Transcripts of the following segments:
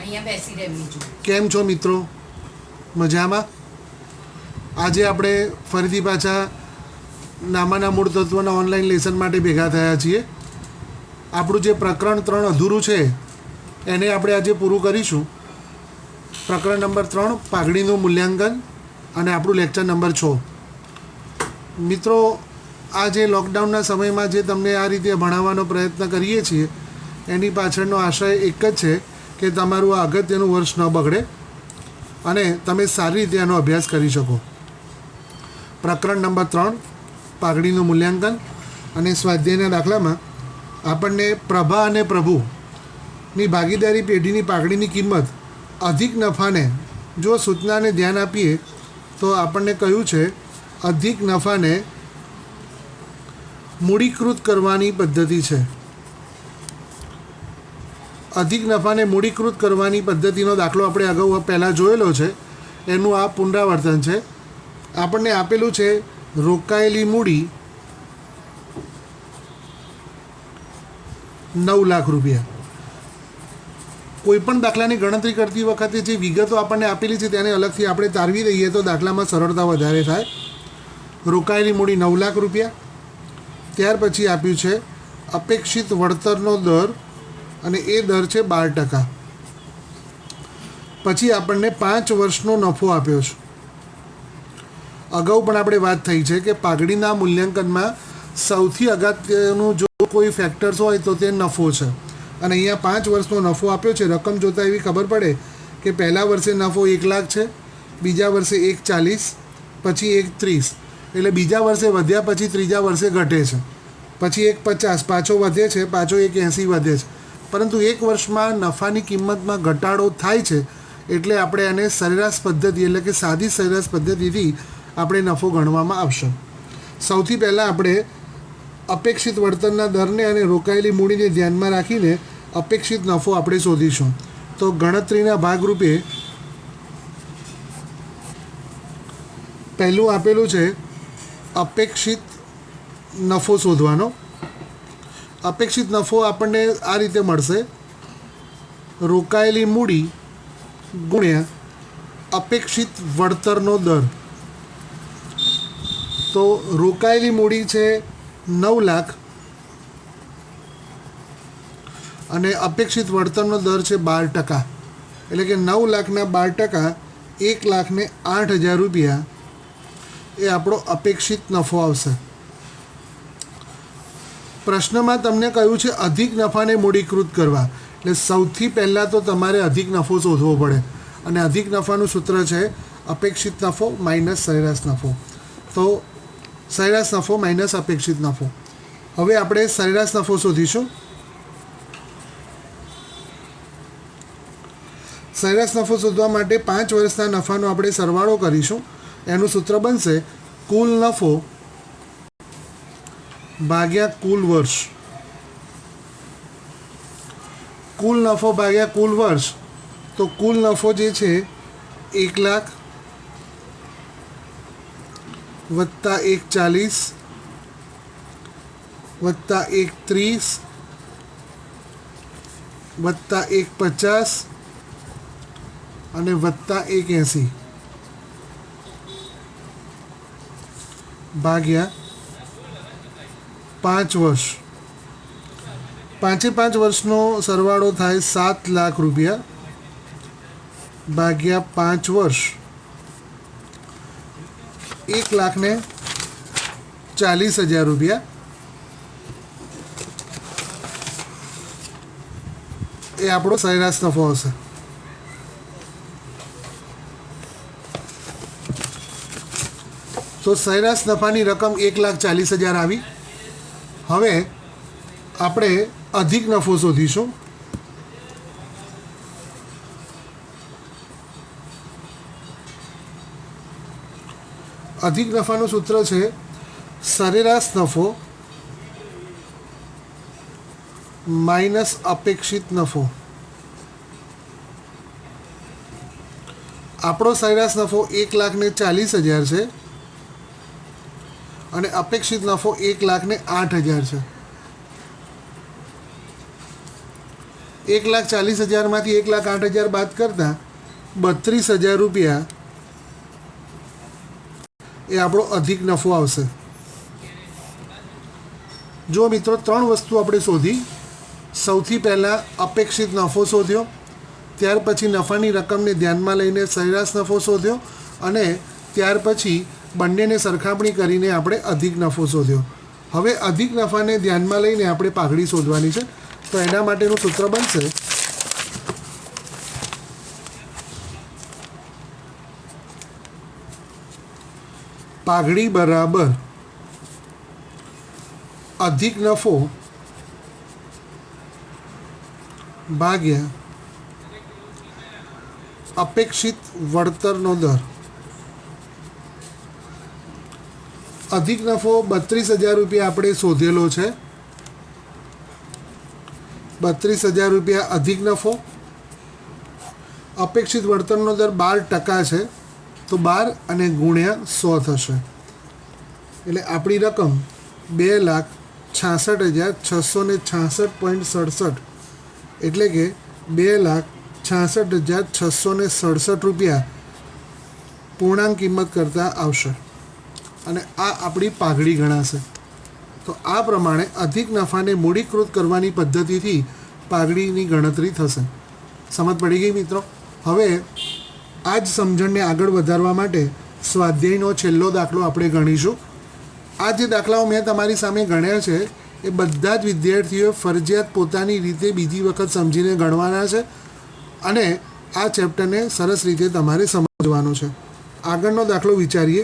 અહીંયા બેસી રહેવી છું. કેમ છો મિત્રો? મજામાં? આજે આપણે ફરીથી પાછા નામાના મૂળ તત્વના ઓનલાઈન લેસન માટે ભેગા થયા છીએ. આપણું જે પ્રકરણ 3 અધૂરું છે એને આપણે આજે પૂરું કરીશું. પ્રકરણ નંબર 3 પાઘડીનું મૂલ્યાંકન અને આપણું લેક્ચર નંબર 6. મિત્રો, આ જે લોકડાઉનના સમયમાં જે તમને આ રીતે ભણાવવાનો પ્રયત્ન કરીએ છીએ એની પાછળનો આશય એક જ છે કે તમારું આ અગત્યનું વર્ષ ન બગડે અને તમે સારી રીતે આનો અભ્યાસ કરી શકો. પ્રકરણ નંબર 3 પાઘડીનું મૂલ્યાંકન અને સ્વાધ્યાયના દાખલામાં આપણને પ્રભા અને પ્રભુની ભાગીદારી પેઢીની પાઘડીની કિંમત અધિક નફાને જો સૂચનાને ધ્યાન આપીએ તો આપણને કહ્યું છે અધિક નફાને મૂડીકૃત કરવાની પદ્ધતિ છે. અધિક નફાને મૂડીકૃત કરવાની પદ્ધતિનો દાખલો આપણે અગાઉ પહેલાં જોયેલો છે, એનું આ પુનરાવર્તન છે. આપણને આપેલું છે રોકાયેલી મૂડી 9 લાખ રૂપિયા. કોઈપણ દાખલાની ગણતરી કરતી વખતે જે વિગતો આપણને આપેલી છે તેને અલગથી આપણે તારવી દઈએ તો દાખલામાં સરળતા વધારે થાય. રોકાયેલી મૂડી 9 લાખ રૂપિયા. ત્યાર પછી આપ્યું છે અપેક્ષિત વળતરનો દર અને એ દર છે 12%. પછી આપણને 5 વર્ષનો નફો આપ્યો છે. અગાઉ પણ આપણે વાત થઈ છે કે પાઘડીના મૂલ્યાંકનમાં સૌથી અગત્યનું જો કોઈ ફેક્ટર્સ હોય તો તે નફો છે અને અહીંયા 5 વર્ષનો નફો આપ્યો છે. રકમ જોતાં એવી ખબર પડે કે પહેલા વર્ષે નફો 1 લાખ છે, બીજા વર્ષે 1.40, પછી 1.30, એટલે બીજા વર્ષે વધ્યા પછી ત્રીજા વર્ષે ઘટે છે, પછી 1.50 પાછો વધે છે, પાછો 1.80 વધે છે. પરંતુ એક વર્ષમાં નફાની કિંમતમાં ઘટાડો થાય છે એટલે આપણે આને સરેરાશ પદ્ધતિ એટલે કે સાદી સરેરાશ પદ્ધતિથી આપણે નફો ગણવામાં આવશે. સૌથી પહેલાં આપણે અપેક્ષિત વળતરના દરને અને રોકાયેલી મૂડીને ધ્યાનમાં રાખીને અપેક્ષિત નફો આપણે શોધીશું. તો ગણતરીના ભાગરૂપે પહેલું આપેલું છે અપેક્ષિત નફો શોધવાનો. અપેક્ષિત નફો આપણને આ રીતે મળશે: રોકાયેલી મૂડી ગુણ્યા અપેક્ષિત વળતરનો દર. તો રોકાયેલી મૂડી છે 9 લાખ અને અપેક્ષિત વળતરનો દર છે 12%. એટલે કે 9 લાખના 12% 1,08,000 રૂપિયા એ આપણો અપેક્ષિત નફો આવશે. પ્રશ્નમાં તમને કહ્યું છે અધિક નફાને મૂડીકૃત કરવા, એટલે સૌથી પહેલાં તો તમારે અધિક નફો શોધવો પડે અને અધિક નફાનું સૂત્ર છે અપેક્ષિત નફો માઇનસ સરેરાશ નફો. તો સરેરાશ નફો માઇનસ અપેક્ષિત નફો. હવે આપણે સરેરાશ નફો શોધીશું. સરેરાશ નફો શોધવા માટે 5 વર્ષના નફાનો આપણે સરવાળો કરીશું. એનું સૂત્ર બનશે કુલ નફો ભાગ્યા કુલ વર્ષ. કુલ નફો ભાગ્યા કુલ વર્ષ. તો કુલ નફો જે છે 1 લાખ વત્તા 1.40 વત્તા 1.30 વત્તા 1.50 અને વત્તા 1.80 ભાગ્યા 5 વર્ષ. 5 વર્ષનો સરવાળો થાય 7 લાખ રૂપિયા ભાગ્યા 5 વર્ષ 1,40,000 રૂપિયા. એ આપણો સરેરાશ નફો હશે. તો સરેરાશ નફાની રકમ 1,40,000 આવી. હવે આપણે અધિક નફો શોધીશું. અધિક નફાનું સૂત્ર છે સરેરાશ નફો માઇનસ અપેક્ષિત નફો. આપણો સરેરાશ નફો 1,40,000 છે અને અપેક્ષિત નફો 1,08,000 છે. 1,40,000માંથી 1,08,000 બાદ કરતાં 32,000 રૂપિયા એ આપણો અધિક નફો આવશે. જો મિત્રો 3 વસ્તુ આપણે શોધી. સૌથી પહેલાં અપેક્ષિત નફો શોધ્યો, ત્યાર પછી નફાની રકમને ધ્યાનમાં લઈને સરેરાશ નફો શોધ્યો અને ત્યાર પછી બંનેને સરખામણી કરીને આપણે અધિક નફો શોધ્યો. હવે અધિક નફાને ધ્યાનમાં લઈને આપણે પાઘડી શોધવાની છે. તો એના માટેનું સૂત્ર બનશે પાઘડી બરાબર અધિક નફો ભાગ્યા અપેક્ષિત વળતરનો દર. અધિક નફો 32,000 રૂપિયા આપણે શોધેલો છે. 32,000 રૂપિયા અધિક નફો. અપેક્ષિત વળતરનો દર 12% છે, તો 12 અને ગુણ્યા 100 થશે. એટલે આપણી રકમ 2,66,666.67 એટલે કે 2,66,667 રૂપિયા પૂર્ણાંક કિંમત કરતાં આવશે અને આ આપણી પાઘડી ગણાશે. તો આ પ્રમાણે અધિક નફાને મૂડીકૃત કરવાની પદ્ધતિથી પાઘડીની ગણતરી થશે. સમજ પડી ગઈ મિત્રો? હવે આ જ સમજણને આગળ વધારવા માટે સ્વાધ્યાયનો છેલ્લો દાખલો આપણે ગણીશું. આ જે દાખલાઓ મેં તમારી સામે ગણ્યા છે એ બધા જ વિદ્યાર્થીઓએ ફરજિયાત પોતાની રીતે બીજી વખત સમજીને ગણવાના છે અને આ ચેપ્ટરને સરસ રીતે તમારે સમજવાનું છે. આગળનો દાખલો વિચારીએ.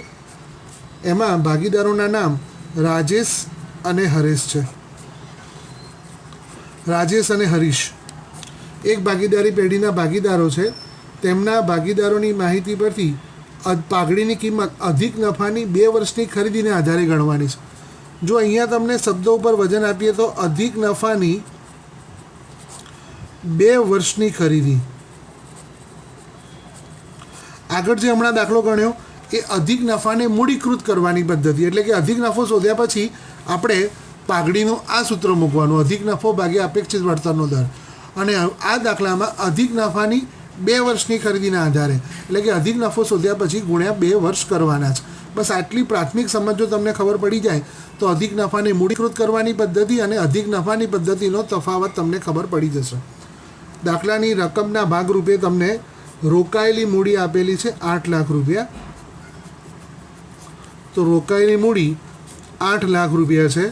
એમાં ભાગીદારોના નામ રાજેશ અને હરેશ છે. રાજેશ અને હરીશ એક ભાગીદારી પેઢીના ભાગીદારો છે. તેમના ભાગીદારોની માહિતી પરથી પાઘડીની કિંમત અધિક નફાની 2 વર્ષની ખરીદીને આધારે ગણવાની છે. જો અહીંયા તમને શબ્દો ઉપર વજન આપીએ તો અધિક નફાની 2 વર્ષની ખરીદી. આગળ જે હમણાં દાખલો ગણ્યો એ અધિક નફાને મૂડીકૃત કરવાની પદ્ધતિ, એટલે કે અધિક નફો શોધ્યા પછી આપણે પાઘડીનું આ સૂત્ર મૂકવાનું, અધિક નફો ભાગ્યા અપેક્ષિત વળતરનો દર. અને આ દાખલામાં અધિક નફાની 2 વર્ષની ખરીદીના આધારે, એટલે કે અધિક નફો શોધ્યા પછી ગુણ્યા 2 વર્ષ કરવાના છે. બસ આટલી પ્રાથમિક સમજ જો તમને ખબર પડી જાય તો અધિક નફાને મૂડીકૃત કરવાની પદ્ધતિ અને અધિક નફાની પદ્ધતિનો તફાવત તમને ખબર પડી જશે. દાખલાની રકમના ભાગરૂપે તમને રોકાયેલી મૂડી આપેલી છે 8 લાખ રૂપિયા. તો રોકાયેલી મૂડી 8 લાખ રૂપિયા છે.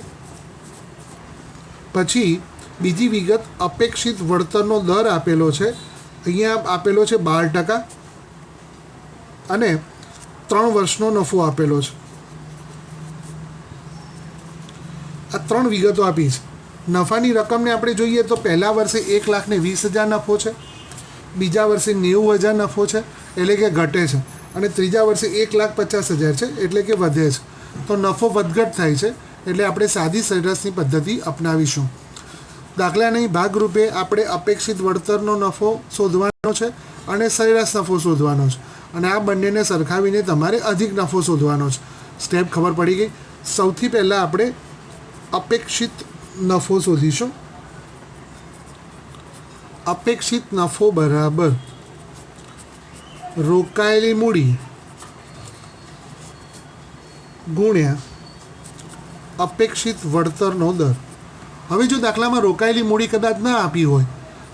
પછી બીજી વિગત અપેક્ષિત વળતરનો દર આપેલો છે. અહીંયા આપેલો છે 12% અને 3 વર્ષનો નફો આપેલો છે. આ 3 વિગતો આપી છે. નફાની રકમને આપણે જોઈએ તો પહેલા વર્ષે 1,20,000 નફો છે, બીજા વર્ષે 90,000 નફો છે એટલે કે ઘટે છે, અને ત્રીજા વર્ષે 1,50,000 છે એટલે કે વધે છે. તો નફો વધઘટ થાય છે એટલે આપણે સાદી સરેરાશની પદ્ધતિ અપનાવીશું. દાખલાની ભાગરૂપે આપણે અપેક્ષિત વળતરનો નફો શોધવાનો છે અને સરેરાશ નફો શોધવાનો છે અને આ બંનેને સરખાવીને તમારે અધિક નફો શોધવાનો છે. સ્ટેપ ખબર પડી ગઈ? સૌથી પહેલાં આપણે અપેક્ષિત નફો શોધીશું. અપેક્ષિત નફો બરાબર રોકાયેલી મૂડી ગુણ્યા અપેક્ષિત વળતરનો દર. હવે જો દાખલામાં રોકાયેલી મૂડી કદાચ ના આપી હોય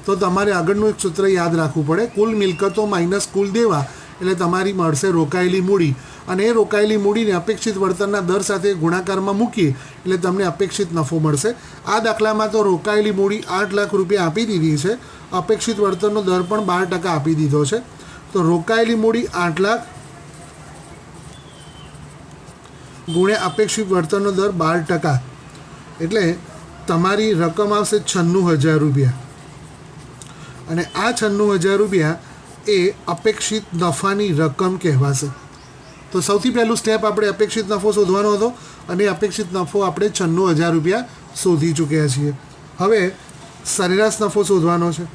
તો તમારે આગળનું એક સૂત્ર યાદ રાખવું પડે. કુલ મિલકતો માઇનસ કુલ દેવા એટલે તમારી મળશે રોકાયેલી મૂડી, અને એ રોકાયેલી મૂડીને અપેક્ષિત વળતરના દર સાથે ગુણાકારમાં મૂકીએ એટલે તમને અપેક્ષિત નફો મળશે. આ દાખલામાં તો રોકાયેલી મૂડી 8 લાખ રૂપિયા આપી દીધી છે, અપેક્ષિત વળતરનો દર પણ 12% આપી દીધો છે. તો રોકાયેલી મૂડી 8 લાખ ગુણ્યા અપેક્ષિત વળતરનો દર 12% એટલે તમારી રકમ આવશે 96,000 રૂપિયા. અને આ 96,000 રૂપિયા એ અપેક્ષિત નફાની રકમ કહેવાશે. તો સૌથી પહેલું સ્ટેપ આપણે અપેક્ષિત નફો શોધવાનો હતો અને અપેક્ષિત નફો આપણે 96,000 રૂપિયા શોધી ચૂક્યા છીએ. હવે સરેરાશ નફો શોધવાનો છે.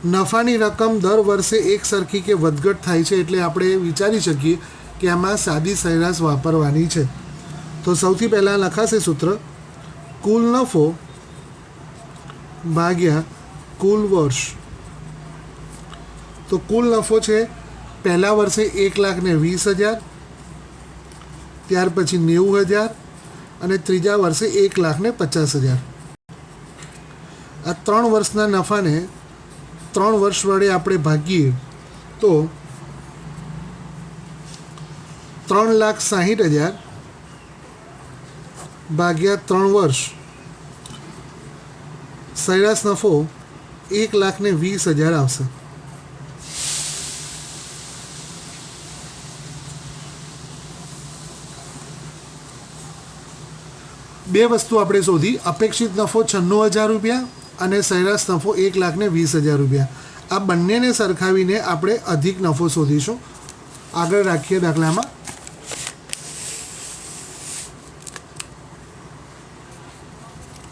નફાની રકમ દર વર્ષે એક સરખી કે વધઘટ થાય છે એટલે આપણે વિચારી શકીએ કે આમાં સાદી સરેરાશ વાપરવાની છે. તો સૌથી પહેલાં લખાશે સૂત્ર કુલ નફો ભાગ્યા કુલ વર્ષ. તો કુલ નફો છે પહેલા વર્ષે 1,20,000, ત્યાર પછી 90,000 અને ત્રીજા વર્ષે 1,50,000. આ 3 વર્ષના નફાને 3 વર્ષ વડે આપણે ભાગીએ તો 3,60,000 ભાગ્યા 3 વર્ષ, સરેરાશ નફો 1,20,000 આવશે. બે વસ્તુ આપણે શોધી, અપેક્ષિત નફો 96,000 રૂપિયા અને સરેરાશ નફો 1,20,000 રૂપિયા. આ બંનેને સરખાવીને આપણે અધિક નફો શોધીશું. આગળ રાખીએ દાખલામાં.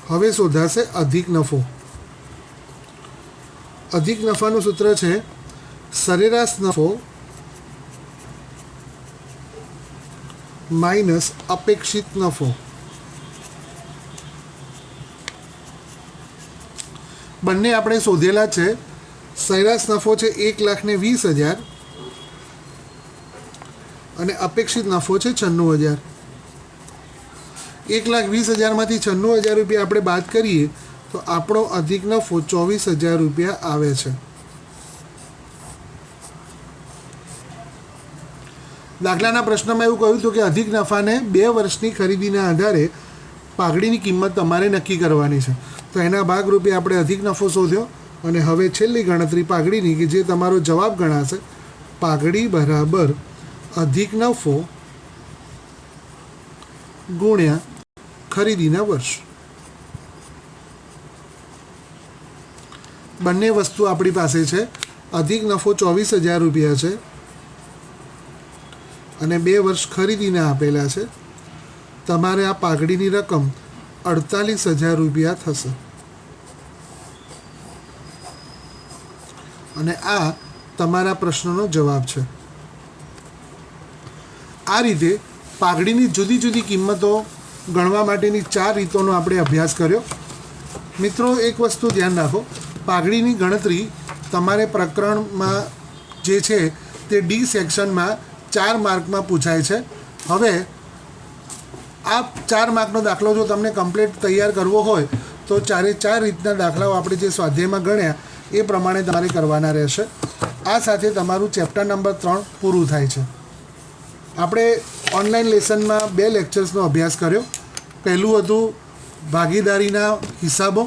હવે શોધાશે અધિક નફો. અધિક નફાનું સૂત્ર છે સરેરાશ નફો માઇનસ અપેક્ષિત નફો. બંને આપણે શોધેલા છે. સરેરાશ નફો છે 1,20,000 અને અપેક્ષિત નફો છે 96,000. 1,20,000માંથી 96,000 રૂપિયા આપણે બાદ કરીએ તો આપણો અધિક નફો 24,000 રૂપિયા આવે છે. દાખલાના પ્રશ્નમાં એવું કહ્યું હતું કે અધિક નફાને 2 વર્ષની ખરીદીના આધારે પાઘડીની કિંમત તમારે નક્કી કરવાની છે. તો એના ભાગરૂપે આપણે અધિક નફો શોધ્યો અને હવે છેલ્લી ગણતરી પાઘડીની, કે જે તમારો જવાબ ગણાશે. પાઘડી બરાબર અધિક નફો ગુણ્યા ખરીદીના વર્ષ. બંને વસ્તુ આપણી પાસે છે. અધિક નફો 24,000 રૂપિયા છે અને 2 વર્ષ ખરીદીને આપેલા છે. તમારે આ પાઘડીની રકમ 48,000 રૂપિયા થશે અને આ તમારા પ્રશ્નનો જવાબ છે. આ રીતે પાઘડીની જુદી જુદી કિંમતો ગણવા માટેની 4 રીતોનો આપણે અભ્યાસ કર્યો. મિત્રો, એક વસ્તુ ધ્યાન રાખો, પાઘડીની ગણતરી તમારે પ્રકરણમાં જે છે તે ડી સેક્શનમાં 4 માર્કમાં પૂછાય છે. હવે આ 4 માર્કનો દાખલો જો તમને કમ્પ્લીટ તૈયાર કરવો હોય તો 4 રીતના દાખલાઓ આપણે જે સ્વાધ્યાયમાં ગણ્યા એ પ્રમાણે તમારે કરવાના રહેશે. આ સાથે તમારું ચેપ્ટર નંબર 3 પૂરું થાય છે. આપણે ઓનલાઈન લેસનમાં 2 લેક્ચર્સનો અભ્યાસ કર્યો. પહેલું હતું ભાગીદારીના હિસાબો,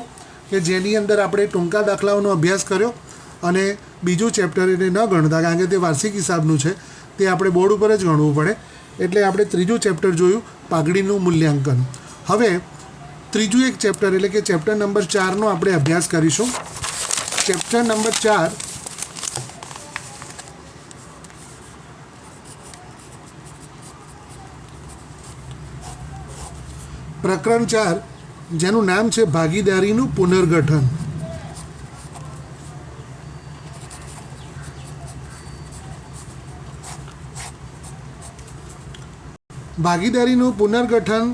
કે જેની અંદર આપણે ટૂંકા દાખલાઓનો અભ્યાસ કર્યો, અને બીજું ચેપ્ટર એને ન ગણતા, કારણ કે તે વાર્ષિક હિસાબનું છે, તે આપણે બોર્ડ ઉપર જ ગણવું પડે. એટલે આપણે ત્રીજું ચેપ્ટર જોયું, પાઘડીનું મૂલ્યાંકન. હવે ત્રીજું એક ચેપ્ટર એટલે કે ચેપ્ટર નંબર 4નો આપણે અભ્યાસ કરીશું. ચેપ્ટર નંબર 4 પ્રકરણ 4, જેનું નામ છે ભાગીદારીનું પુનર્ગઠન. ભાગીદારીનું પુનર્ગઠન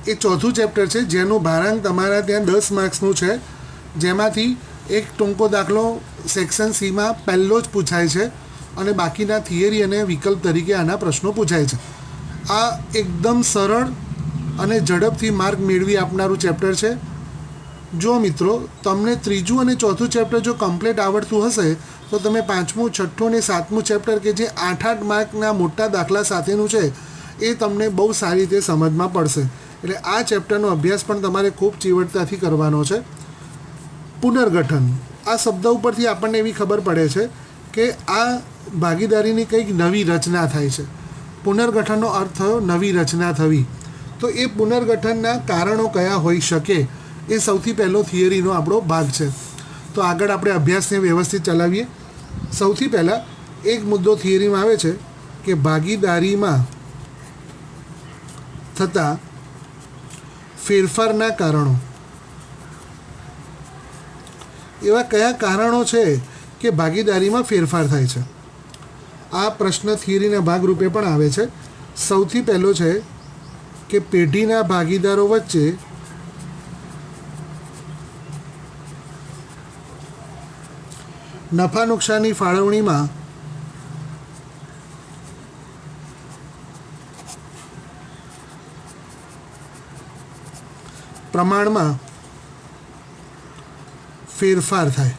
એ ચોથું ચેપ્ટર છે, જેનું ભારાંક તમારા ત્યાં 10 માર્ક્સનું છે, જેમાંથી એક ટૂંકો દાખલો સેક્શન સીમાં પહેલો જ પૂછાય છે અને બાકીના થિયરી અને વિકલ્પ તરીકે આના પ્રશ્નો પૂછાય છે. આ એકદમ સરળ અને ઝડપથી માર્ક મેળવી આપનારું ચેપ્ટર છે. જો મિત્રો, તમને ત્રીજું અને ચોથું ચેપ્ટર જો કમ્પ્લીટ આવડતું હશે તો તમે 5મું, 6ઠું અને 7મું ચેપ્ટર, કે જે 8-8 માર્કના મોટા દાખલા સાથેનું છે, એ તમને બહુ સારી રીતે સમજમાં પડશે. એટલે આ ચેપ્ટરનો અભ્યાસ પણ તમારે ખૂબ ચીવટતાથી કરવાનો છે. પુનર્ગઠન આ શબ્દ ઉપરથી આપણને એવી ખબર પડે છે કે આ ભાગીદારીની કંઈક નવી રચના થાય છે. પુનર્ગઠનનો અર્થ થયો નવી રચના થવી. તો એ પુનર્ગઠનના કારણો કયા હોઈ શકે, એ સૌથી પહેલો થિયરીનો આપણો ભાગ છે. તો આગળ આપણે અભ્યાસને વ્યવસ્થિત ચલાવીએ. સૌથી પહેલાં એક મુદ્દો થિયરીમાં આવે છે કે ભાગીદારીમાં થતા ફેરફારના કારણો. એવા કયા કારણો છે કે ભાગીદારીમાં ફેરફાર થાય છે? આ પ્રશ્ન થિયરીના ભાગરૂપે પણ આવે છે. સૌથી પહેલો છે કે પેઢીના ભાગીદારો વચ્ચે નફા નુકસાનની ફાળવણીમાં પ્રમાણમાં ફેરફાર થાય.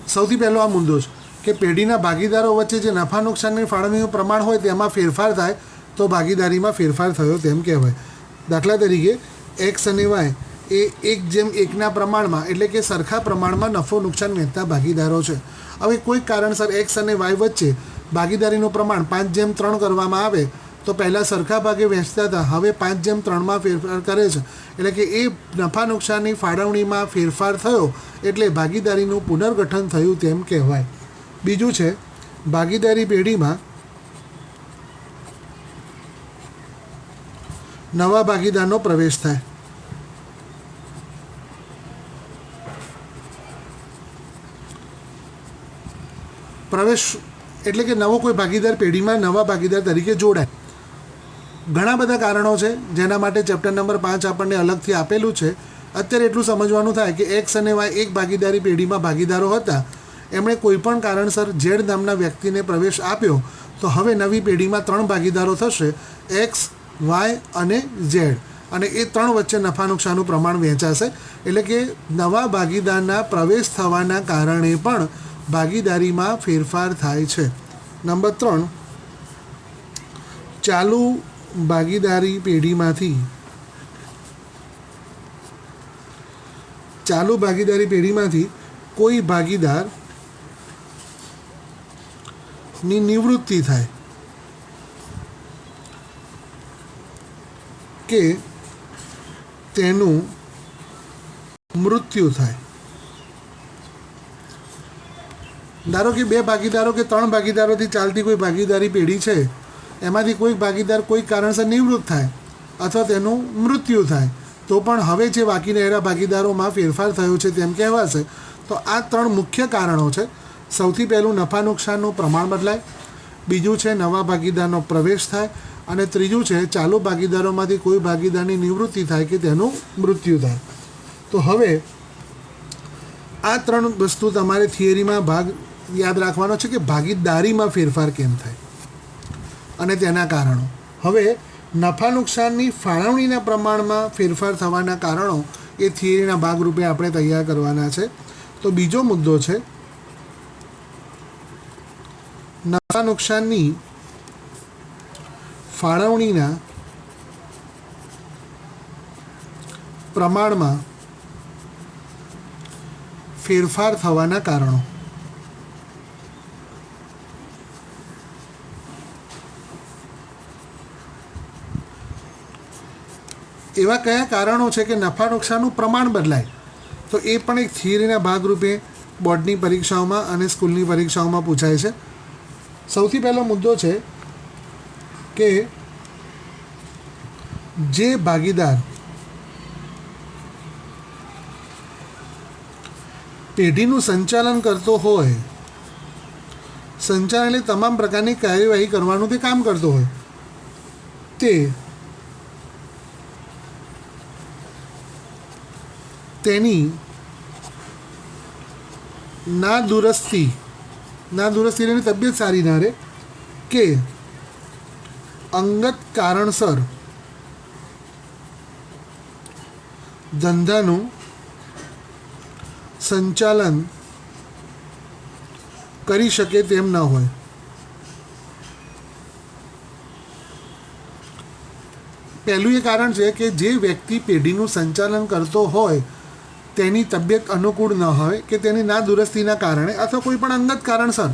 સૌથી પહેલો આ મુદ્દો છે કે પેઢીના ભાગીદારો વચ્ચે જે નફા નુકસાનની ફાળવણીનું પ્રમાણ હોય તેમાં ફેરફાર થાય તો ભાગીદારીમાં ફેરફાર થયો તેમ કહેવાય. દાખલા તરીકે એક્સ અને વાય એ 1:1ના પ્રમાણમાં એટલે કે સરખા પ્રમાણમાં નફો નુકસાન વહેંચતા ભાગીદારો છે. હવે કોઈક કારણસર એક્સ અને વાય વચ્ચે ભાગીદારીનું પ્રમાણ 5:3 કરવામાં આવે તો પહેલાં સરખા ભાગે વહેંચતા હતા, હવે 5:3માં ફેરફાર કરે છે. એટલે કે એ નફા નુકસાનની ફાળવણીમાં ફેરફાર થયો એટલે ભાગીદારીનું પુનર્ગઠન થયું તેમ કહેવાય. બીજું છે ભાગીદારી પેઢીમાં નવા ભાગીદારનો પ્રવેશ થાય. પ્રવેશ એટલે કે નવો કોઈ ભાગીદાર પેઢીમાં નવા ભાગીદાર તરીકે જોડાય. ઘણા બધા કારણો છે જેના માટે ચેપ્ટર નંબર 5 આપણને અલગથી આપેલું છે. અત્યારે એટલું સમજવાનું થાય કે એક્સ અને વાય એક ભાગીદારી પેઢીમાં ભાગીદારો હતા, એમણે કોઈપણ કારણસર ઝેડ નામના વ્યક્તિને પ્રવેશ આપ્યો તો હવે નવી પેઢીમાં 3 ભાગીદારો થશે, એક્સ, વાય અને ઝેડ, અને એ 3 વચ્ચે નફા નુકસાનનું પ્રમાણ વહેંચાશે. એટલે કે નવા ભાગીદારના પ્રવેશ થવાના કારણે પણ ભાગીદારીમાં ફેરફાર થાય છે. નંબર 3, ચાલુ ભાગીદારી પેઢીમાંથી કોઈ ભાગીદારની નિવૃત્તિ થાય કે તેનું મૃત્યુ થાય. ધારો કે 2 ભાગીદારો કે 3 ભાગીદારોથી ચાલતી કોઈ ભાગીદારી પેઢી છે, એમાંથી કોઈક ભાગીદાર કોઈક કારણસર નિવૃત્ત થાય અથવા તેનું મૃત્યુ થાય તો પણ હવે જે બાકી રહેલા ભાગીદારોમાં ફેરફાર થયો છે તેમ કહેવાશે. તો આ 3 મુખ્ય કારણો છે. સૌથી પહેલું નફા નુકસાનનું પ્રમાણ બદલાય, બીજું છે નવા ભાગીદારનો પ્રવેશ થાય, અને ત્રીજું છે ચાલુ ભાગીદારોમાંથી કોઈ ભાગીદારની નિવૃત્તિ થાય કે તેનું મૃત્યુ થાય. તો હવે આ 3 વસ્તુ તમારે થિયરીમાં ભાગ યાદ રાખવાનો છે કે ભાગીદારીમાં ફેરફાર કેમ થાય અને તેના કારણો. હવે નફા નુકસાનની ફાળવણીના પ્રમાણમાં ફેરફાર થવાના કારણો એ થિયરીના ભાગરૂપે આપણે તૈયાર કરવાના છે. તો બીજો મુદ્દો છે નફા નુકસાનની ફાળવણીના પ્રમાણમાં ફેરફાર થવાના કારણો. એવા કયા કારણો છે કે નફા નુકસાનનું પ્રમાણ બદલાય? તો એ પણ એક થિયરીના ભાગરૂપે બોર્ડની પરીક્ષાઓમાં અને સ્કૂલની પરીક્ષાઓમાં પૂછાય છે. સૌથી પહેલો મુદ્દો છે કે જે ભાગીદાર પેઢીનું સંચાલન કરતો હોય, સંચાલન એટલે તમામ પ્રકારની કાર્યવાહી કરવાનું તે કામ કરતો હોય, તે તેની નાદુરસ્તી એની તબિયત સારી ના રહે કે અંગત કારણસર ધંધાનું સંચાલન કરી શકે તેમ ન હોય. પહેલું એ કારણ છે કે જે વ્યક્તિ પેઢીનું સંચાલન કરતો હોય તેની તબિયત અનુકૂળ ન હોય કે તેની નાદુરસ્તીના કારણે અથવા કોઈ પણ અંગત કારણસર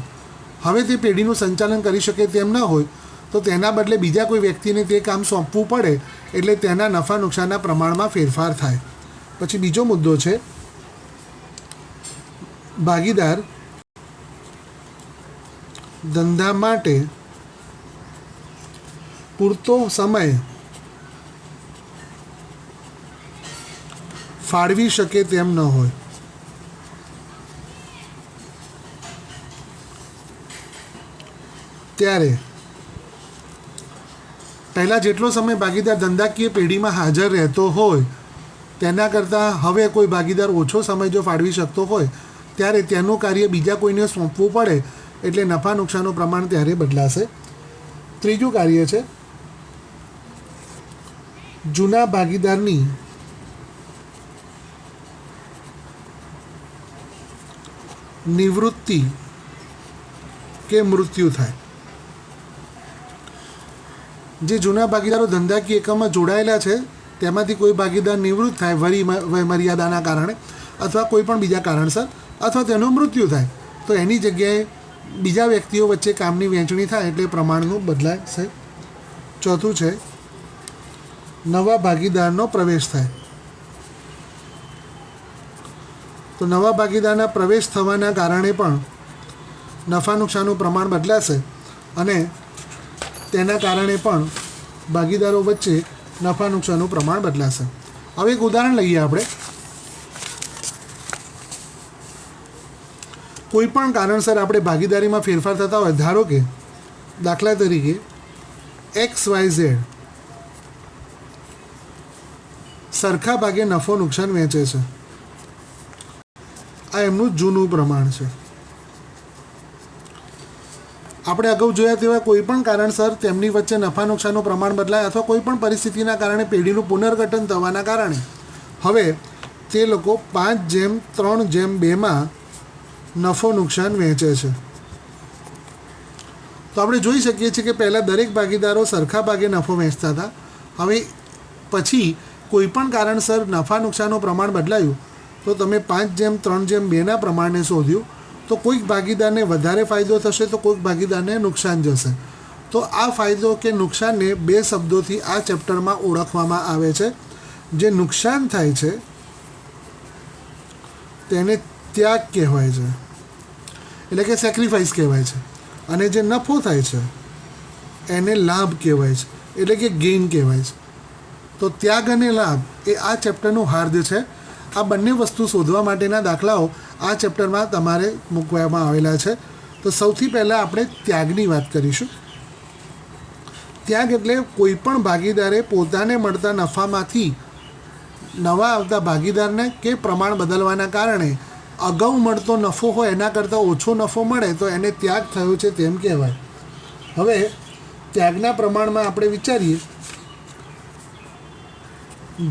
હવે તે પેઢીનું સંચાલન કરી શકે તેમ ન હોય તો તેના બદલે બીજા કોઈ વ્યક્તિને તે કામ સોંપવું પડે એટલે તેના નફા નુકસાનના પ્રમાણમાં ફેરફાર થાય. પછી બીજો મુદ્દો છે ભાગીદાર ધંધા માટે પૂરતો સમય ફાળવી શકે તેમ ન હોય. ત્યારે પહેલાં જેટલો સમય ભાગીદાર ધંધાકીય પેઢીમાં હાજર રહેતો હોય તેના કરતાં હવે કોઈ ભાગીદાર ઓછો સમય જો ફાળવી શકતો હોય ત્યારે તેનું કાર્ય બીજા કોઈને સોંપવું પડે એટલે નફા નુકસાનનું પ્રમાણ ત્યારે બદલાશે. ત્રીજું કાર્ય છે જૂના ભાગીદારની નિવૃત્તિ કે મૃત્યુ થાય. જે જૂના ભાગીદારો ધંધાકીય એકમમાં જોડાયેલા છે તેમાંથી કોઈ ભાગીદાર નિવૃત્ત થાય વય મર્યાદાના કારણે અથવા કોઈ પણ બીજા કારણસર અથવા તેનું મૃત્યુ થાય તો એની જગ્યાએ બીજા વ્યક્તિઓ વચ્ચે કામની વહેંચણી થાય એટલે પ્રમાણનું બદલાય છે. ચોથું છે નવા ભાગીદારનો પ્રવેશ થાય. તો નવા ભાગીદારના પ્રવેશ થવાના કારણે પણ નફા નુકસાનનું પ્રમાણ બદલાશે અને તેના કારણે પણ ભાગીદારો વચ્ચે નફા નુકસાનનું પ્રમાણ બદલાશે. હવે એક ઉદાહરણ લઈએ આપણે. કોઈ પણ કારણસર આપણે ભાગીદારીમાં ફેરફાર થતા હોય, ધારો કે દાખલા તરીકે XYZ સરખા ભાગે નફો નુકસાન વહેંચે છે. આ એમનું જૂનું પ્રમાણ છે. આપણે અગાઉ જોયા તેવા કોઈ પણ કારણસર તેમની વચ્ચે નફા નુકસાનનું પ્રમાણ બદલાય અથવા કોઈ પણ પરિસ્થિતિના કારણે પેઢીનું પુનર્ગઠન થવાના કારણે હવે તે લોકો 5:3:2 નફો નુકસાન વહેંચે છે. તો આપણે જોઈ શકીએ છીએ કે પહેલાં દરેક ભાગીદારો સરખા ભાગે નફો વહેંચતા હતા. હવે પછી કોઈ પણ કારણસર નફા નુકસાનનું પ્રમાણ બદલાયું તો તમે 5:3:2 પ્રમાણને શોધ્યું તો કોઈક ભાગીદારને વધારે ફાયદો થશે તો કોઈક ભાગીદારને નુકસાન જશે. તો આ ફાયદો કે નુકસાનને બે શબ્દોથી આ ચેપ્ટરમાં ઓળખવામાં આવે છે. જે નુકસાન થાય છે તેને ત્યાગ કહેવાય છે, એટલે કે સેક્રિફાઈસ કહેવાય છે, અને જે નફો થાય છે એને લાભ કહેવાય છે, એટલે કે ગેઇન કહેવાય છે. તો ત્યાગ અને લાભ એ આ ચેપ્ટરનું હાર્દ છે. આ બંને વસ્તુ શોધવા માટેના દાખલાઓ આ ચેપ્ટરમાં તમારે મૂકવામાં આવેલા છે. તો સૌથી પહેલાં આપણે ત્યાગની વાત કરીશું. ત્યાગ એટલે કોઈ પણ ભાગીદારે પોતાને મળતા નફામાંથી નવા આવતા ભાગીદારને કે પ્રમાણ બદલવાના કારણે અગાઉ મળતો નફો હોય એના કરતાં ઓછો નફો મળે તો એને ત્યાગ થયો છે તેમ કહેવાય. હવે ત્યાગના પ્રમાણમાં આપણે વિચારીએ,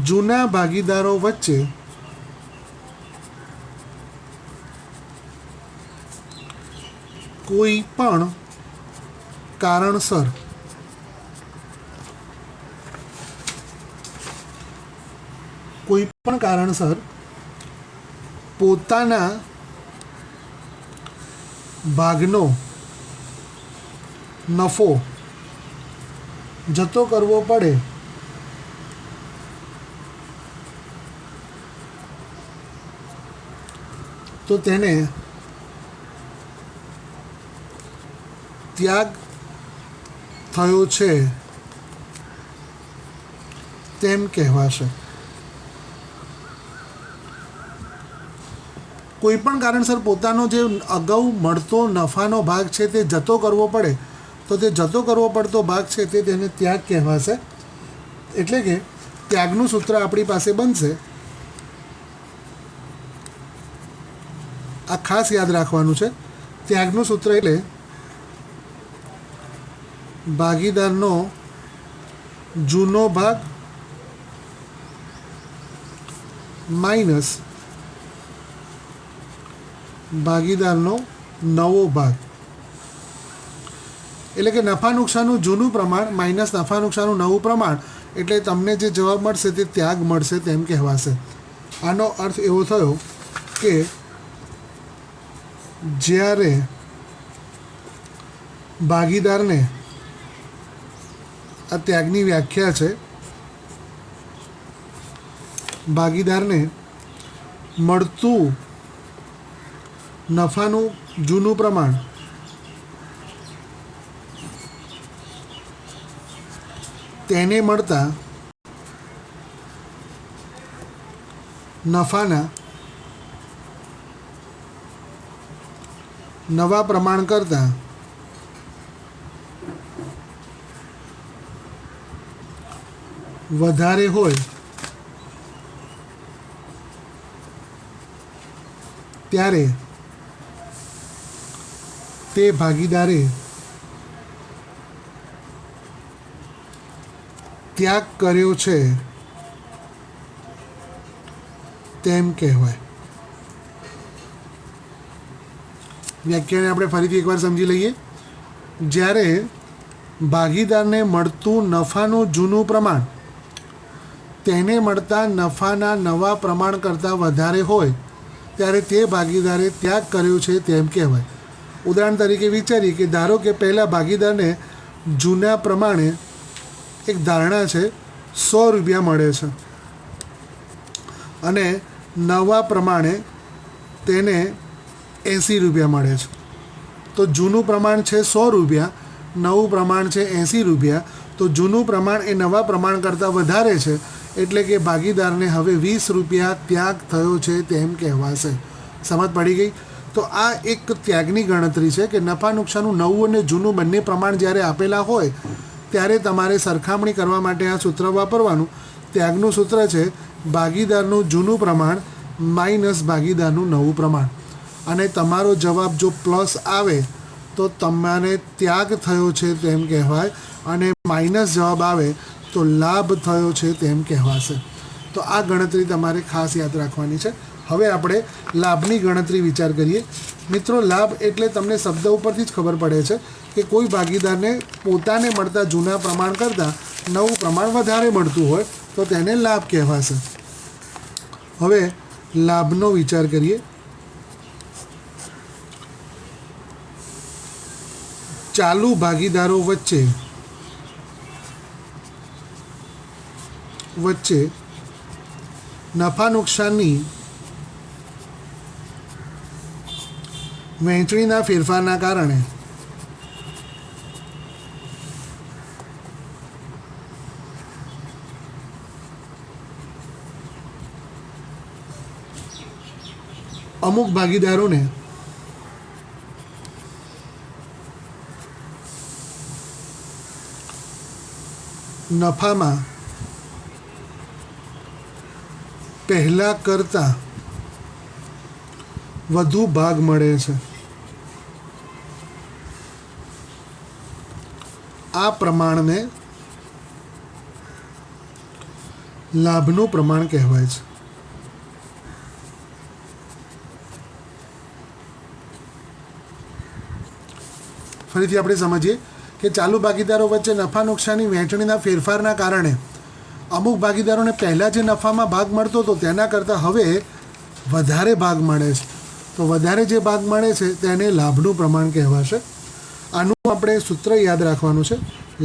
જૂના ભાગીદારો વચ્ચે કોઈ પણ કારણસર પોતાના ભાગનો નફો જતો કરવો પડે તો તેને ત્યાગ થયો છે તેમ કહેવાશે. કોઈ પણ કારણસર પોતાનો જે અગાઉ મળતો નફાનો ભાગ છે તે જતો કરવો પડે તો તે જતો કરવો પડતો ભાગ છે તે તેને ત્યાગ કહેવાશે. એટલે કે ત્યાગનું સૂત્ર આપણી પાસે બનશે, આ ખાસ યાદ રાખવાનું છે. ત્યાગનું સૂત્ર એટલે ભાગીદારનો જૂનો ભાગ માઇનસ ભાગીદારનો નવો ભાગ. એટલે કે નફા નુકસાનનું જૂનું પ્રમાણ માઇનસ નફા નુકસાનનું નવું પ્રમાણ, એટલે તમને જે જવાબ મળશે તે ત્યાગ મળશે તેમ કહેવાશે. આનો અર્થ એવો થયો કે જ્યારે ભાગીદારને, આ ત્યાગની વ્યાખ્યા છે, ભાગીદારને મળતું નફાનું જૂનું પ્રમાણ તેને મળતા નફાના નવા પ્રમાણ કરતાં વધારે હોય ત્યારે તે ભાગીદારે ત્યાગ કર્યો છે તેમ કહેવાય. વ્યાખ્યાને આપણે ફરીથી એકવાર સમજી લઈએ. જ્યારે ભાગીદારને મળતું નફાનું જૂનું પ્રમાણ તેને મળતા નફાના નવા પ્રમાણ કરતાં વધારે હોય ત્યારે તે ભાગીદારે ત્યાગ કર્યો છે તેમ કહેવાય. ઉદાહરણ તરીકે વિચારીએ કે ધારો કે પહેલાં ભાગીદારને જૂના પ્રમાણે એક ધારણા છે 100 રૂપિયા મળે છે અને નવા પ્રમાણે તેને 80 રૂપિયા મળે છે. તો જૂનું પ્રમાણ છે 100 રૂપિયા, નવું પ્રમાણ છે 80 રૂપિયા. તો જૂનું પ્રમાણ એ નવા પ્રમાણ કરતાં વધારે છે એટલે કે ભાગીદારને હવે 20 રૂપિયા ત્યાગ થયો છે તેમ કહેવાશે. સમજ પડી ગઈ? તો આ એક ત્યાગની ગણતરી છે કે નફા નુકસાનનું નવું અને જૂનું બંને પ્રમાણ જ્યારે આપેલા હોય ત્યારે તમારે સરખામણી કરવા માટે આ સૂત્ર વાપરવાનું. ત્યાગનું સૂત્ર છે ભાગીદારનું જૂનું પ્રમાણ માઇનસ ભાગીદારનું નવું પ્રમાણ. અને તમારો જવાબ જો પ્લસ આવે તો તમારે ત્યાગ થયો છે તેમ કહેવાય અને માઇનસ જવાબ આવે તો લાભ થયો છે તેમ કહેવાશે. તો આ ગણતરી તમારે ખાસ યાદ રાખવાની છે. હવે આપણે લાભની ગણતરી વિચાર કરીએ. મિત્રો, લાભ એટલે તમને શબ્દ ઉપરથી જ ખબર પડે છે કે કોઈ ભાગીદારને પોતાને મળતા જૂના પ્રમાણ કરતાં નવું પ્રમાણ વધારે મળતું હોય તો તેને લાભ કહેવાશે. હવે લાભનો વિચાર કરીએ. ચાલુ ભાગીદારો વચ્ચે નફા નુકસાનની વહેંચણીના ફેરફારના કારણે અમુક ભાગીદારોને નફામાં પહેલાં કરતાં વધુ ભાગ મળે છે. આ પ્રમાણને લાભનું પ્રમાણ કહેવાય છે. ફરીથી આપણે સમજીએ કે ચાલુ ભાગીદારો વચ્ચે નફા નુકસાનની વહેંચણીના ફેરફારના કારણે અમુક ભાગીદારોને પહેલાં જે નફામાં ભાગ મળતો હતો તેના કરતાં હવે વધારે ભાગ મળે છે. તો વધારે જે ભાગ મળે છે તેને લાભનું પ્રમાણ કહેવાશે. આનું આપણે સૂત્ર યાદ રાખવાનું છે.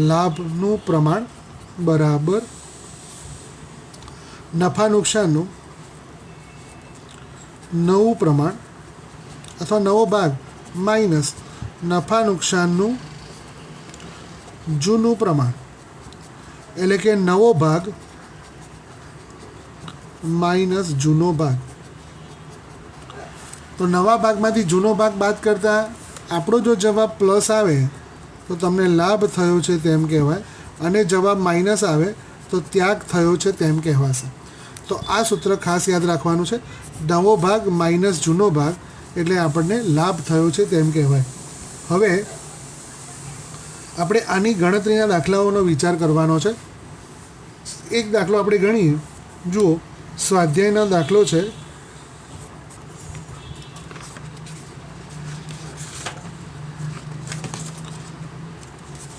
લાભનું પ્રમાણ બરાબર નફા નુકસાનનું નવું પ્રમાણ અથવા નવો ભાગ માઇનસ નફા નુકસાનનું જૂનું પ્રમાણ. એટલે કે નવો ભાગ માઇનસ જૂનો ભાગ. તો નવા ભાગમાંથી જૂનો ભાગ બાદ કરતાં આપણો જો જવાબ પ્લસ આવે તો તમને લાભ થયો છે તેમ કહેવાય અને જવાબ માઇનસ આવે તો ત્યાગ થયો છે તેમ કહેવાશે. તો આ સૂત્ર ખાસ યાદ રાખવાનું છે. નવો ભાગ માઇનસ જૂનો ભાગ એટલે આપણને લાભ થયો છે તેમ કહેવાય. હવે આપણે આની ગણતરીના દાખલાઓનો વિચાર કરવાનો છે. એક દાખલો આપણે ગણીએ. જુઓ, સ્વાધ્યાયનો દાખલો છે.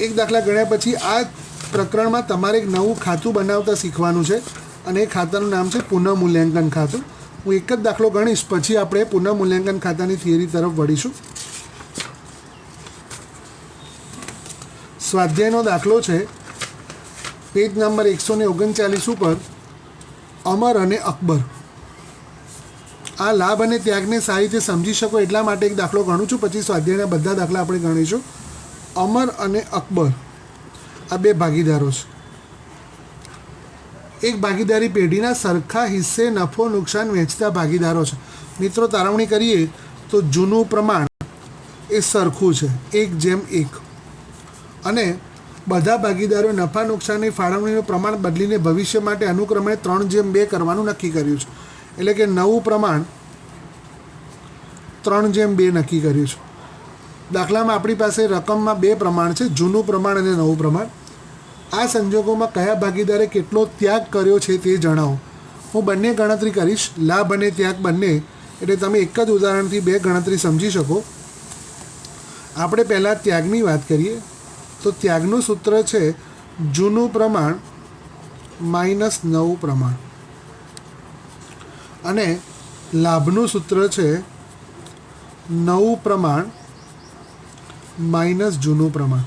એક દાખલા ગણ્યા પછી આ પ્રકરણમાં તમારે એક નવું ખાતું બનાવતા શીખવાનું છે અને એ ખાતાનું નામ છે પુનઃમૂલ્યાંકન ખાતું. હું એક જ દાખલો ગણીશ, પછી આપણે પુનઃમૂલ્યાંકન ખાતાની થિયરી તરફ વળીશું. સ્વાધ્યાયનો દાખલો છે પેજ નંબર 139 ઉપર અમર અને અકબર. આ લાભ અને ત્યાગને સારી રીતે સમજી શકો એટલા માટે એક દાખલો ગણું છું, પછી સ્વાધ્યાયના બધા દાખલા આપણે ગણીશું. અમર અને અકબર આ બે ભાગીદારો છે. એક ભાગીદારી પેઢીના સરખા હિસ્સે નફો નુકસાન વહેંચતા ભાગીદારો છે. મિત્રો, તારવણી કરીએ તો જૂનું પ્રમાણ એ સરખું છે 1:1 અને બધા ભાગીદારો નફા નુકસાનની ફાળવણીનું પ્રમાણ બદલીને ભવિષ્ય માટે અનુક્રમે 3:2 કરવાનું નક્કી કર્યું છે. એટલે કે નવું પ્રમાણ 3:2 નક્કી કર્યું છે. દાખલામાં આપણી પાસે રકમમાં બે પ્રમાણ છે, જૂનું પ્રમાણ અને નવું પ્રમાણ. આ સંજોગોમાં કયા ભાગીદારે કેટલો ત્યાગ કર્યો છે તે જણાવો. હું બંને ગણતરી કરીશ, લાભ અને ત્યાગ બંને, એટલે તમે એક જ ઉદાહરણથી બે ગણતરી સમજી શકો. આપણે પહેલાં ત્યાગની વાત કરીએ તો ત્યાગનું સૂત્ર છે જૂનું પ્રમાણ માઇનસ નવું પ્રમાણ, અને લાભનું સૂત્ર છે નવું પ્રમાણ માઇનસ જૂનું પ્રમાણ.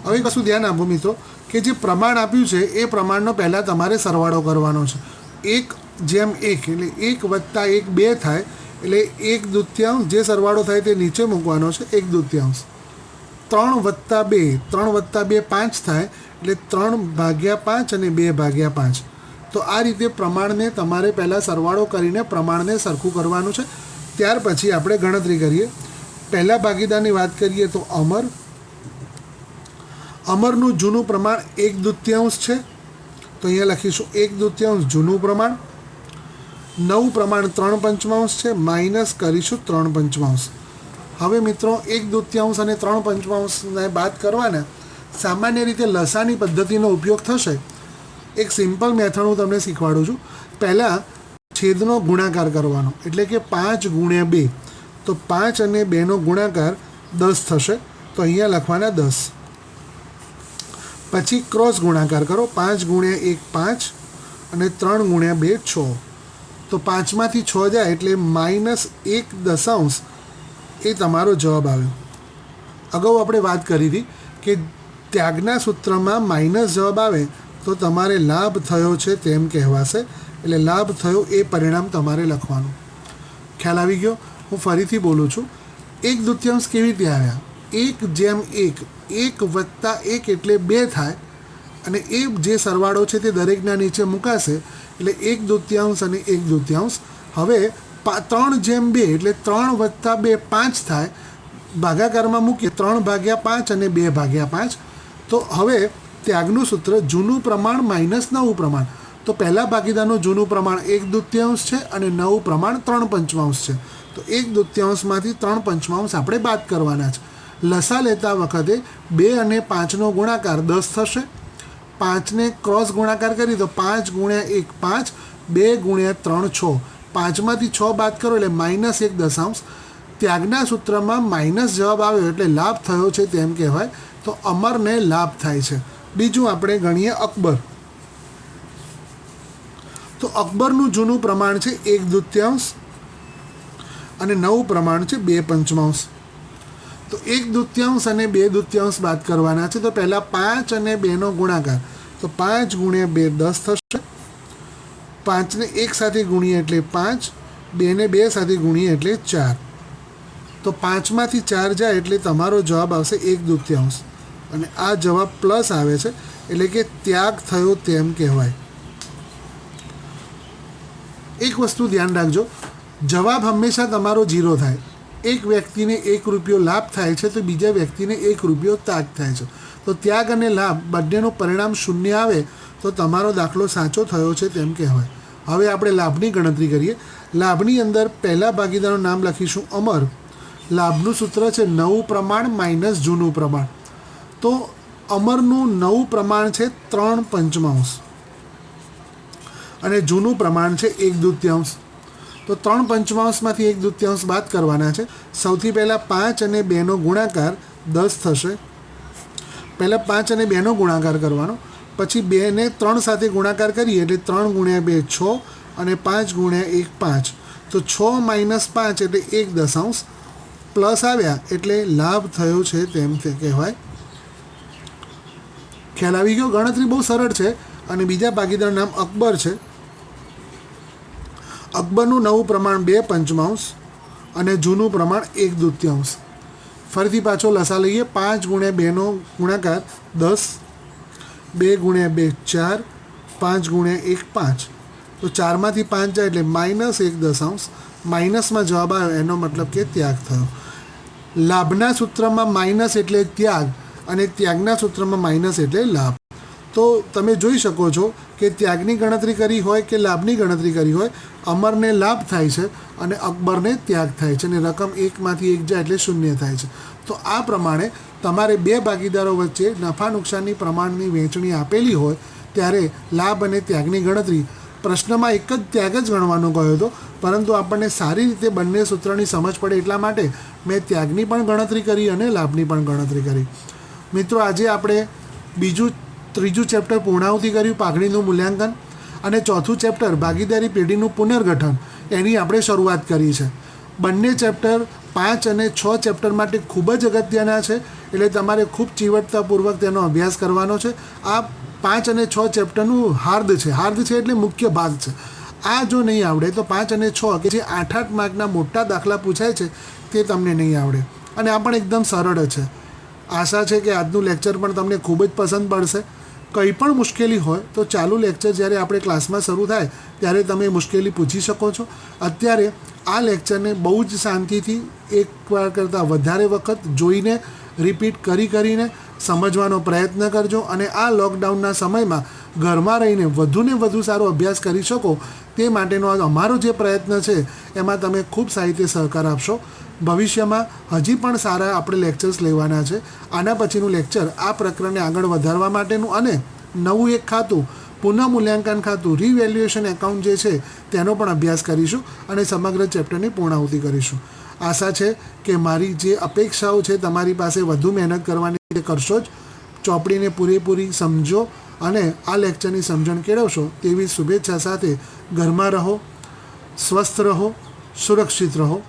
હવે કશું ધ્યાન આપો મિત્રો કે જે પ્રમાણ આપ્યું છે એ પ્રમાણનો પહેલાં તમારે સરવાળો કરવાનો છે. 1/1 એટલે 1 + 1 2 થાય, એટલે 1/2 જે સરવાળો થાય તે નીચે મૂકવાનો છે, 1/2. 3 + 2 5 થાય, એટલે 3/5 અને 2/5. તો આ રીતે પ્રમાણને તમારે પહેલાં સરવાળો કરીને પ્રમાણને સરખું કરવાનું છે. ત્યાર પછી આપણે ગણતરી કરીએ. પહેલા ભાગીદારની વાત કરીએ તો અમરનું જૂનું પ્રમાણ 1/2 છે, તો અહીંયા લખીશું 1/2 જૂનું પ્રમાણ. નવું પ્રમાણ 3/5 છે, માઇનસ કરીશું 3/5. હવે મિત્રો 1/2 અને 3/5 બાદ કરવાના. સામાન્ય રીતે લસાની પદ્ધતિનો ઉપયોગ થશે. એક સિમ્પલ મેથડ હું તમને શીખવાડું છું. પહેલાં છેદનો ગુણાકાર કરવાનો, એટલે કે 5 × 2, તો 5 અને 2નો ગુણાકાર 10 થશે, તો અહીંયા લખવાના 10. પછી ક્રોસ ગુણાકાર કરો, 5 × 1 5 અને 3 × 2 6, તો 5માંથી 6 જાય એટલે -1/10 એ તમારો જવાબ આવ્યો. અગાઉ આપણે વાત કરી હતી કે ત્યાગના સૂત્રમાં માઇનસ જવાબ આવે તો તમારે લાભ થયો છે તેમ કહેવાશે, એટલે લાભ થયો એ પરિણામ તમારે લખવાનું. ખ્યાલ આવી ગયો? હું ફરીથી બોલું છું. 1/2 કેવી રીતે આવ્યા? 1/1, 1 + 1 એટલે 2 થાય, અને એ જે સરવાળો છે તે દરેકના નીચે મુકાશે, એટલે 1/2 અને 1/2. હવે 3/2 એટલે 3 + 2 5 થાય, ભાગાકારમાં મૂકીએ 3/5 અને 2/5. તો હવે ત્યાગનું સૂત્ર જૂનું પ્રમાણ માઇનસ નવું પ્રમાણ. તો પહેલા ભાગીદારનું જૂનું પ્રમાણ 1/2 છે અને નવું પ્રમાણ 3/5 છે. તો 1/2માંથી 3/5 આપણે બાદ કરવાના છે. લસા લેતા વખતે 2 અને 5નો ગુણાકાર 10 થશે. 5ને ક્રોસ ગુણાકાર કરી તો 5 × 1 5, 2 × 3 6. 5માંથી 6 બાદ કરો એટલે -1/10. ત્યાગના સૂત્રમાં માઇનસ જવાબ આવ્યો એટલે લાભ થયો છે તેમ કહેવાય. તો અમરને લાભ થાય છે. બીજું આપણે ગણીએ અકબર. તો અકબરનું જૂનું પ્રમાણ છે 1/2 અને નવું પ્રમાણ છે 2/5. તો 1/2 અને 2/2 બાદ કરવાના છે. તો પહેલાં 5 અને 2નો ગુણાકાર, તો 5 × 2 10 થશે. 5ને 1 સાથે ગુણીએ એટલે 5, 2ને 2 સાથે ગુણીએ એટલે 4. તો 5માંથી 4 જાય એટલે તમારો જવાબ આવશે 1/2, અને આ જવાબ પ્લસ આવે છે, એટલે કે ત્યાગ થયો તેમ કહેવાય. એક વસ્તુ ધ્યાન રાખજો, જવાબ હંમેશા તમારો 0 થાય. એક વ્યક્તિને 1 રૂપિયો લાભ થાય છે તો બીજા વ્યક્તિને 1 રૂપિયો ત્યાગ થાય છે. તો ત્યાગ અને લાભ બંનેનું પરિણામ 0 આવે તો તમારો દાખલો સાચો થયો છે તેમ કહેવાય. હવે આપણે લાભની ગણતરી કરીએ. લાભની અંદર પહેલા ભાગીદારનું નામ લખીશું અમર. લાભનું સૂત્ર છે નવું પ્રમાણ માઇનસ જૂનું પ્રમાણ. તો અમરનું નવું પ્રમાણ છે 3/5 અને જૂનું પ્રમાણ છે 1/2. તો 3/5માંથી 1/2 બાદ કરવાના છે. સૌથી પહેલાં 5 અને 2નો ગુણાકાર 10 થશે. પહેલાં 5 અને 2નો ગુણાકાર કરવાનો, પછી 2ને 3 સાથે ગુણાકાર કરીએ એટલે 3 × 2 6 અને 5 × 1 5. તો 6 - 5 એટલે 1/10 પ્લસ આવ્યા એટલે લાભ થયો છે તેમ કહેવાય. ખ્યાલ આવી ગયો? ગણતરી બહુ સરળ છે. અને બીજા ભાગીદારનું નામ અકબર છે. અકબરનું નવું પ્રમાણ 2/5 અને જૂનું પ્રમાણ 1/2. ફરીથી પાછો લસા લઈએ. 5 × 2નો ગુણાકાર 10, 2 × 2 4, 5 × 1 5. તો 4માંથી 5 જાય એટલે -1/10. માઇનસમાં જવાબ આવ્યો એનો મતલબ કે ત્યાગ થયો. લાભના સૂત્રમાં માઇનસ એટલે ત્યાગ અને ત્યાગના સૂત્રમાં માઇનસ એટલે લાભ. તો તમે જોઈ શકો છો કે ત્યાગની ગણતરી કરી હોય કે લાભની ગણતરી કરી હોય, અમરને લાભ થાય છે અને અકબરને ત્યાગ થાય છે, અને રકમ એકમાંથી એક જાય એટલે શૂન્ય થાય છે. તો આ પ્રમાણે તમારે બે ભાગીદારો વચ્ચે નફા નુકસાનની પ્રમાણની વહેંચણી આપેલી હોય ત્યારે લાભ અને ત્યાગની ગણતરી, પ્રશ્નમાં એક જ ત્યાગ જ ગણવાનો કહ્યો હતો, પરંતુ આપણને સારી રીતે બંને સૂત્રની સમજ પડે એટલા માટે મેં ત્યાગની પણ ગણતરી કરી અને લાભની પણ ગણતરી કરી. મિત્રો, આજે આપણે ત્રીજું ચેપ્ટર પૂર્ણાહુતિ કર્યું, પાઘડીનું મૂલ્યાંકન, અને ચોથું ચેપ્ટર ભાગીદારી પેઢીનું પુનર્ગઠન, એની આપણે શરૂઆત કરી છે. બંને ચેપ્ટર 5 અને 6 ચેપ્ટર માટે ખૂબ જ અગત્યના છે, એટલે તમારે ખૂબ ચીવટતાપૂર્વક તેનો અભ્યાસ કરવાનો છે. આ 5 અને 6 ચેપ્ટરનું હાર્દ છે એટલે મુખ્ય ભાગ છે. આ જો નહીં આવડે તો 5 અને 6 કે જે 8 માર્કના મોટા દાખલા પૂછાય છે તે તમને નહીં આવડે, અને આ પણ એકદમ સરળ છે. આશા છે કે આજનું લેક્ચર પણ તમને ખૂબ જ પસંદ પડશે. કંઈ પણ મુશ્કેલી હોય તો ચાલુ લેક્ચર જ્યારે આપણે ક્લાસમાં શરૂ થાય ત્યારે તમે મુશ્કેલી પૂછી શકો છો. અત્યારે આ લેક્ચરને બહુ જ શાંતિથી એકવાર કરતાં વધારે વખત જોઈને રિપીટ કરીને સમજવાનો પ્રયત્ન કરજો, અને આ લોકડાઉનના સમયમાં ઘરમાં રહીને વધુને વધુ સારો અભ્યાસ કરી શકો તે માટેનો અમારો જે પ્રયત્ન છે એમાં તમે ખૂબ સારી રીતે સહકાર આપશો. ભવિષ્યમાં હજી પણ સારા આપણે લેક્ચર્સ લેવાના છે. આના પછીનું લેક્ચર આ પ્રકરણને આગળ વધારવા માટેનું અને નવું એક ખાતું, પુનઃમૂલ્યાંકન ખાતું, રિવેલ્યુએશન એકાઉન્ટ જે છે તેનો પણ અભ્યાસ કરીશું અને સમગ્ર ચેપ્ટરની પૂર્ણાહુતિ કરીશું. આશા છે કે મારી જે અપેક્ષાઓ છે તમારી પાસે વધુ મહેનત કરવાની કરશો જ. ચોપડીને પૂરેપૂરી સમજો અને આ લેક્ચરની સમજણ કેળવશો તેવી શુભેચ્છા સાથે ઘરમાં રહો, સ્વસ્થ રહો, સુરક્ષિત રહો.